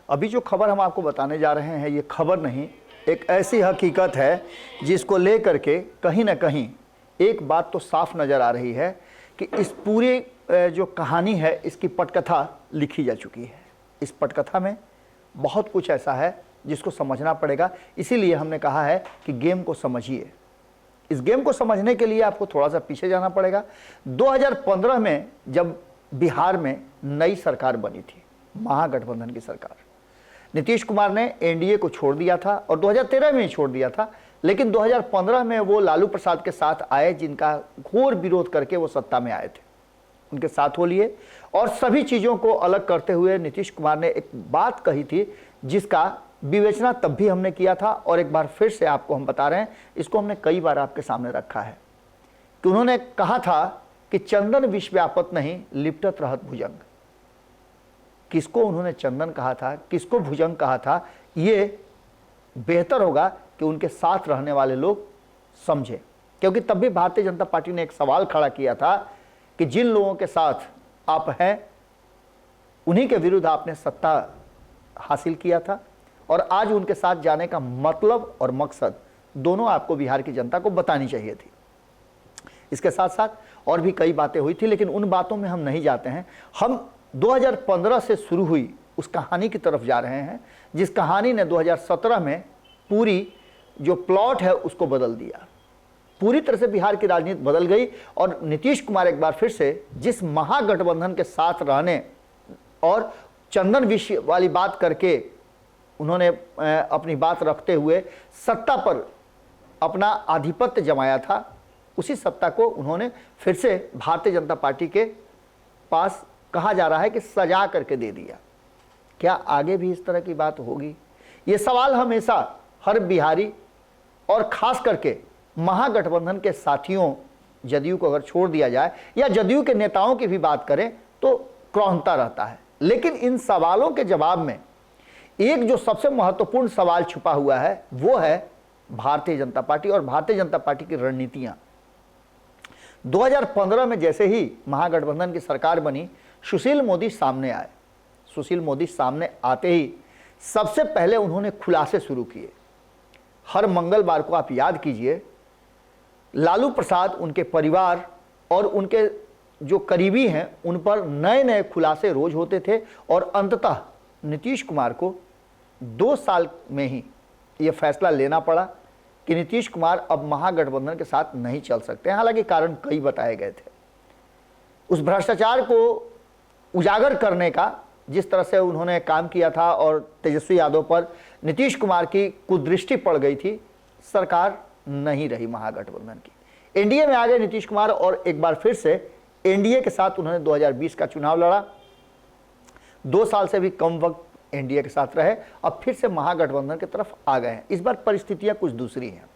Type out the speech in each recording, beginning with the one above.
अभी जो खबर हम आपको बताने जा रहे हैं, ये खबर नहीं, एक ऐसी हकीकत है जिसको लेकर के कहीं ना कहीं एक बात तो साफ नज़र आ रही है कि इस पूरी जो कहानी है इसकी पटकथा लिखी जा चुकी है। इस पटकथा में बहुत कुछ ऐसा है जिसको समझना पड़ेगा। इसीलिए हमने कहा है कि गेम को समझिए। इस गेम को समझने के लिए आपको थोड़ा सा पीछे जाना पड़ेगा। 2015 में जब बिहार में नई सरकार बनी थी, महागठबंधन की सरकार, नीतीश कुमार ने एनडीए को छोड़ दिया था और 2013 में ही छोड़ दिया था, लेकिन 2015 में वो लालू प्रसाद के साथ आए, जिनका घोर विरोध करके वो सत्ता में आए थे, उनके साथ हो लिए। और सभी चीज़ों को अलग करते हुए नीतीश कुमार ने एक बात कही थी जिसका विवेचना तब भी हमने किया था और एक बार फिर से आपको हम बता रहे हैं। इसको हमने कई बार आपके सामने रखा है कि उन्होंने कहा था कि चंदन विष व्यापत नहीं, लिपटत रहत भुजंग। किसको उन्होंने चंदन कहा था, किसको भुजंग कहा था, ये बेहतर होगा कि उनके साथ रहने वाले लोग समझें, क्योंकि तब भी भारतीय जनता पार्टी ने एक सवाल खड़ा किया था कि जिन लोगों के साथ आप हैं उन्हीं के विरुद्ध आपने सत्ता हासिल किया था और आज उनके साथ जाने का मतलब और मकसद दोनों आपको बिहार की जनता को बतानी चाहिए थी। इसके साथ साथ और भी कई बातें हुई थी, लेकिन उन बातों में हम नहीं जाते हैं। हम 2015 से शुरू हुई उस कहानी की तरफ जा रहे हैं जिस कहानी ने 2017 में पूरी जो प्लॉट है उसको बदल दिया। पूरी तरह से बिहार की राजनीति बदल गई और नीतीश कुमार एक बार फिर से जिस महागठबंधन के साथ रहने और चंदन विषय वाली बात करके उन्होंने अपनी बात रखते हुए सत्ता पर अपना आधिपत्य जमाया था, उसी सत्ता को उन्होंने फिर से भारतीय जनता पार्टी के पास कहा जा रहा है कि सजा करके दे दिया। क्या आगे भी इस तरह की बात होगी? ये सवाल हमेशा हर बिहारी और खास करके महागठबंधन के साथियों, जदयू को अगर छोड़ दिया जाए या जदयू के नेताओं की भी बात करें तो क्रौंधता रहता है। लेकिन इन सवालों के जवाब में एक जो सबसे महत्वपूर्ण सवाल छुपा हुआ है वो है भारतीय जनता पार्टी और भारतीय जनता पार्टी की रणनीतियां। 2015 में जैसे ही महागठबंधन की सरकार बनी, सुशील मोदी सामने आए। सुशील मोदी सामने आते ही सबसे पहले उन्होंने खुलासे शुरू किए। हर मंगलवार को आप याद कीजिए, लालू प्रसाद, उनके परिवार और उनके जो करीबी हैं उन पर नए नए खुलासे रोज होते थे और अंततः नीतीश कुमार को 2 साल में ही ये फैसला लेना पड़ा कि नीतीश कुमार अब महागठबंधन के साथ नहीं चल सकते। हालांकि कारण कई बताए गए थे। उस भ्रष्टाचार को उजागर करने का जिस तरह से उन्होंने काम किया था और तेजस्वी यादव पर नीतीश कुमार की कुदृष्टि पड़ गई थी, सरकार नहीं रही महागठबंधन की। एनडीए में आ गए नीतीश कुमार और एक बार फिर से एनडीए के साथ उन्होंने 2020 का चुनाव लड़ा। 2 साल से भी कम वक्त एनडीए के साथ रहे, अब फिर से महागठबंधन की तरफ आ गए हैं। इस बार परिस्थितियां कुछ दूसरी हैं।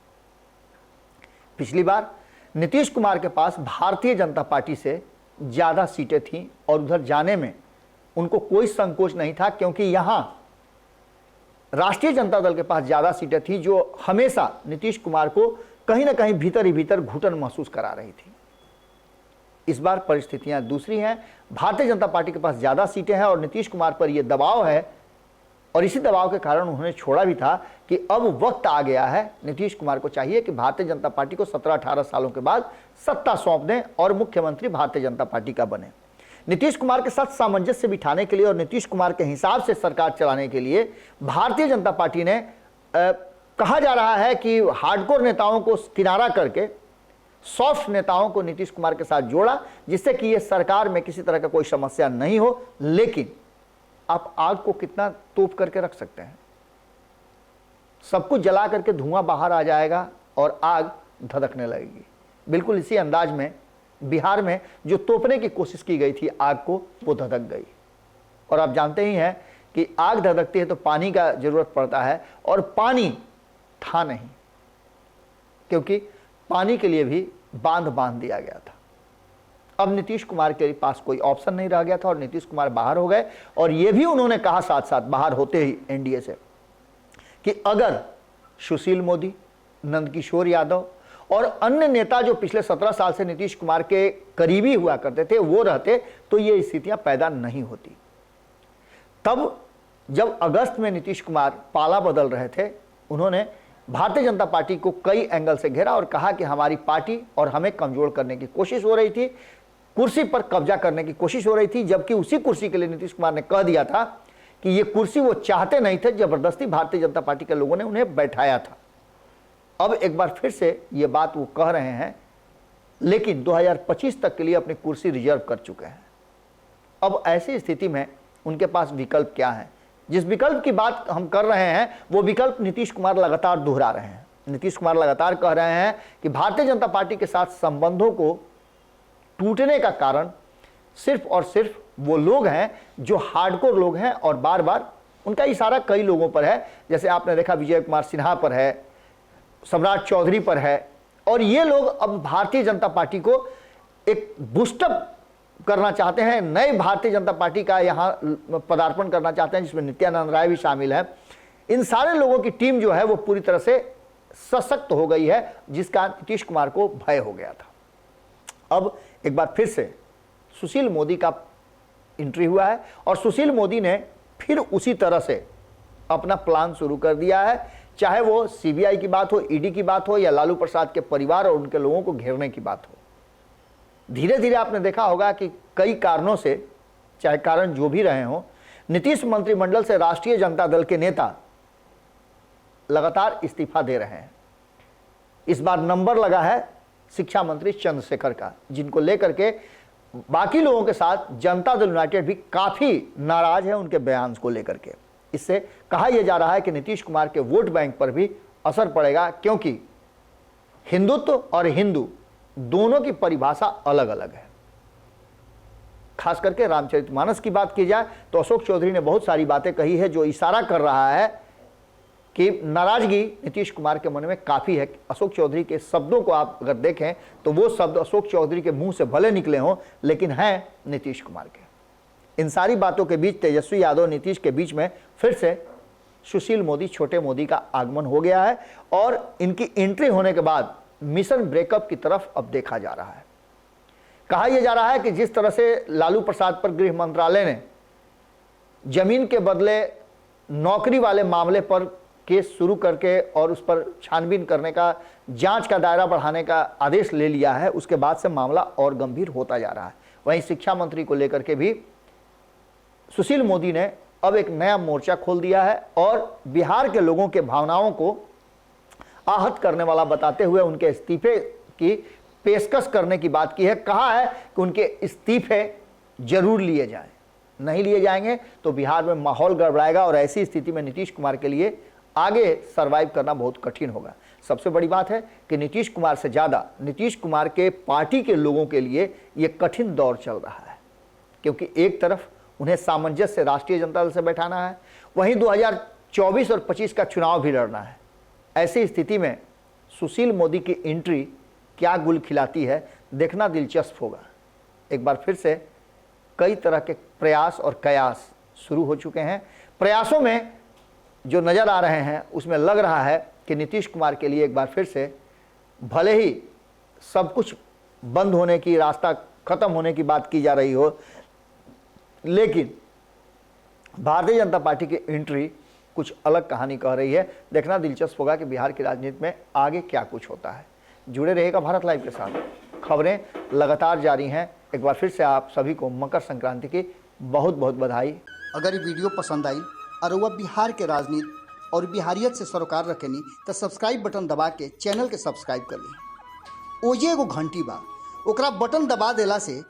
पिछली बार नीतीश कुमार के पास भारतीय जनता पार्टी से ज्यादा सीटें थीं और उधर जाने में उनको कोई संकोच नहीं था, क्योंकि यहां राष्ट्रीय जनता दल के पास ज्यादा सीटें थीं जो हमेशा नीतीश कुमार को कहीं ना कहीं भीतर ही भीतर घुटन महसूस करा रही थी। इस बार परिस्थितियां दूसरी हैं। भारतीय जनता पार्टी के पास ज्यादा सीटें हैं और नीतीश कुमार पर यह दबाव है और इसी दबाव के कारण उन्होंने छोड़ा भी था कि अब वक्त आ गया है। नीतीश कुमार को चाहिए कि भारतीय जनता पार्टी को 17-18 सालों के बाद सत्ता सौंप दें और मुख्यमंत्री भारतीय जनता पार्टी का बने। नीतीश कुमार के साथ सामंजस्य बिठाने के लिए और नीतीश कुमार के हिसाब से सरकार चलाने के लिए भारतीय जनता पार्टी ने कहा जा रहा है कि हार्डकोर नेताओं को किनारा करके सॉफ्ट नेताओं को नीतीश कुमार के साथ जोड़ा, जिससे कि ये सरकार में किसी तरह का कोई समस्या नहीं हो। लेकिन आप आग को कितना तोप करके रख सकते हैं? सब कुछ जला करके धुआं बाहर आ जाएगा और आग धधकने लगेगी। बिल्कुल इसी अंदाज में बिहार में जो तोपने की कोशिश की गई थी आग को, वो धधक गई। और आप जानते ही हैं कि आग धधकती है तो पानी का जरूरत पड़ता है और पानी था नहीं, क्योंकि पानी के लिए भी बांध दिया गया था। अब नीतीश कुमार के पास कोई ऑप्शन नहीं रह गया था और नीतीश कुमार बाहर हो गए। और यह भी उन्होंने कहा साथ साथ बाहर होते ही एनडीए से कि अगर सुशील मोदी, नंदकिशोर यादव और अन्य नेता जो पिछले 17 साल से नीतीश कुमार के करीबी हुआ करते थे वो रहते तो ये स्थितियां पैदा नहीं होती। तब जब अगस्त में नीतीश कुमार पाला बदल रहे थे, उन्होंने भारतीय जनता पार्टी को कई एंगल से घेरा और कहा कि हमारी पार्टी और हमें कमजोर करने की कोशिश हो रही थी, कुर्सी पर कब्जा करने की कोशिश हो रही थी, जबकि उसी कुर्सी के लिए नीतीश कुमार ने कह दिया था कि ये कुर्सी वो चाहते नहीं थे, जबरदस्ती भारतीय जनता पार्टी के लोगों ने उन्हें बैठाया था। अब एक बार फिर से ये बात वो कह रहे हैं, लेकिन 2025 तक के लिए अपनी कुर्सी रिजर्व कर चुके हैं। अब ऐसी स्थिति में उनके पास विकल्प क्या है? जिस विकल्प की बात हम कर रहे हैं वो विकल्प नीतीश कुमार लगातार दोहरा रहे हैं। नीतीश कुमार लगातार कह रहे हैं कि भारतीय जनता पार्टी के साथ संबंधों को टूटने का कारण सिर्फ और सिर्फ वो लोग हैं जो हार्डकोर लोग हैं, और बार बार उनका इशारा कई लोगों पर है। जैसे आपने देखा विजय कुमार सिन्हा पर है, सम्राट चौधरी पर है, और ये लोग अब भारतीय जनता पार्टी को एक बूस्टअप करना चाहते हैं, नए भारतीय जनता पार्टी का यहाँ पदार्पण करना चाहते हैं, जिसमें नित्यानंद राय भी शामिल है। इन सारे लोगों की टीम जो है वो पूरी तरह से सशक्त हो गई है, जिसका नीतीश कुमार को भय हो गया था। अब एक बार फिर से सुशील मोदी का एंट्री हुआ है और सुशील मोदी ने फिर उसी तरह से अपना प्लान शुरू कर दिया है, चाहे वो सीबीआई की बात हो, ईडी की बात हो, या लालू प्रसाद के परिवार और उनके लोगों को घेरने की बात हो। धीरे धीरे आपने देखा होगा कि कई कारणों से, चाहे कारण जो भी रहे हों, नीतीश मंत्रिमंडल से राष्ट्रीय जनता दल के नेता लगातार इस्तीफा दे रहे हैं। इस बार नंबर लगा है शिक्षा मंत्री चंद्रशेखर का, जिनको लेकर के बाकी लोगों के साथ जनता दल यूनाइटेड भी काफी नाराज है उनके बयान को लेकर के। इससे कहा यह जा रहा है कि नीतीश कुमार के वोट बैंक पर भी असर पड़ेगा, क्योंकि हिंदुत्व और हिंदू दोनों की परिभाषा अलग अलग है। खास करके रामचरितमानस की बात की जाए तो अशोक चौधरी ने बहुत सारी बातें कही है जो इशारा कर रहा है कि नाराजगी नीतीश कुमार के मन में काफी है। अशोक चौधरी के शब्दों को आप अगर देखें तो वो शब्द अशोक चौधरी के मुंह से भले निकले हों, लेकिन हैं नीतीश कुमार के। इन सारी बातों के बीच तेजस्वी यादव नीतीश के बीच में फिर से सुशील मोदी, छोटे मोदी का आगमन हो गया है, और इनकी एंट्री होने के बाद मिशन ब्रेकअप की तरफ अब देखा जा रहा है। कहा यह जा रहा है कि जिस तरह से लालू प्रसाद पर गृह मंत्रालय ने जमीन के बदले नौकरी वाले मामले पर केस शुरू करके और उस पर छानबीन करने का, जांच का दायरा बढ़ाने का आदेश ले लिया है, उसके बाद से मामला और गंभीर होता जा रहा है। वहीं शिक्षा मंत्री को लेकर के भी सुशील मोदी ने अब एक नया मोर्चा खोल दिया है और बिहार के लोगों के भावनाओं को आहत करने वाला बताते हुए उनके इस्तीफे की पेशकश करने की बात की है। कहा है कि उनके इस्तीफे जरूर लिए जाएं, नहीं लिए जाएंगे तो बिहार में माहौल गड़बड़ाएगा और ऐसी स्थिति में नीतीश कुमार के लिए आगे सरवाइव करना बहुत कठिन होगा। सबसे बड़ी बात है कि नीतीश कुमार से ज़्यादा नीतीश कुमार के पार्टी के लोगों के लिए ये कठिन दौर चल रहा है, क्योंकि एक तरफ उन्हें सामंजस्य से राष्ट्रीय जनता दल से बैठाना है, वहीं 2024 और 25 का चुनाव भी लड़ना है। ऐसी स्थिति में सुशील मोदी की एंट्री क्या गुल खिलाती है, देखना दिलचस्प होगा। एक बार फिर से कई तरह के प्रयास और कयास शुरू हो चुके हैं। प्रयासों में जो नज़र आ रहे हैं उसमें लग रहा है कि नीतीश कुमार के लिए एक बार फिर से, भले ही सब कुछ बंद होने की, रास्ता खत्म होने की बात की जा रही हो, लेकिन भारतीय जनता पार्टी की एंट्री कुछ अलग कहानी कह रही है। देखना दिलचस्प होगा कि बिहार की राजनीति में आगे क्या कुछ होता है। जुड़े रहिएगा भारत लाइव के साथ, खबरें लगातार जारी हैं। एक बार फिर से आप सभी को मकर संक्रांति की बहुत बहुत बधाई। अगर ये वीडियो पसंद आई और वह बिहार के राजनीति और बिहारियत से सरोकार रखेनी तो सब्सक्राइब बटन दबा के चैनल के सब्सक्राइब कर ली। ओजे एगो घंटी बा, ओकरा बटन दबा देला से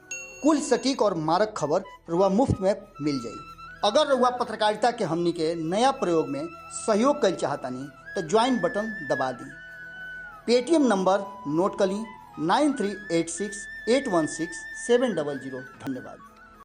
कुल सटीक और मारक खबर रुआ मुफ्त में मिल जाई। अगर रुआ पत्रकारिता के हमनी के नया प्रयोग में सहयोग कर चाहतानी तो ज्वाइन बटन दबा दी। पेटीएम नंबर नोट कर ली 9386816700। धन्यवाद।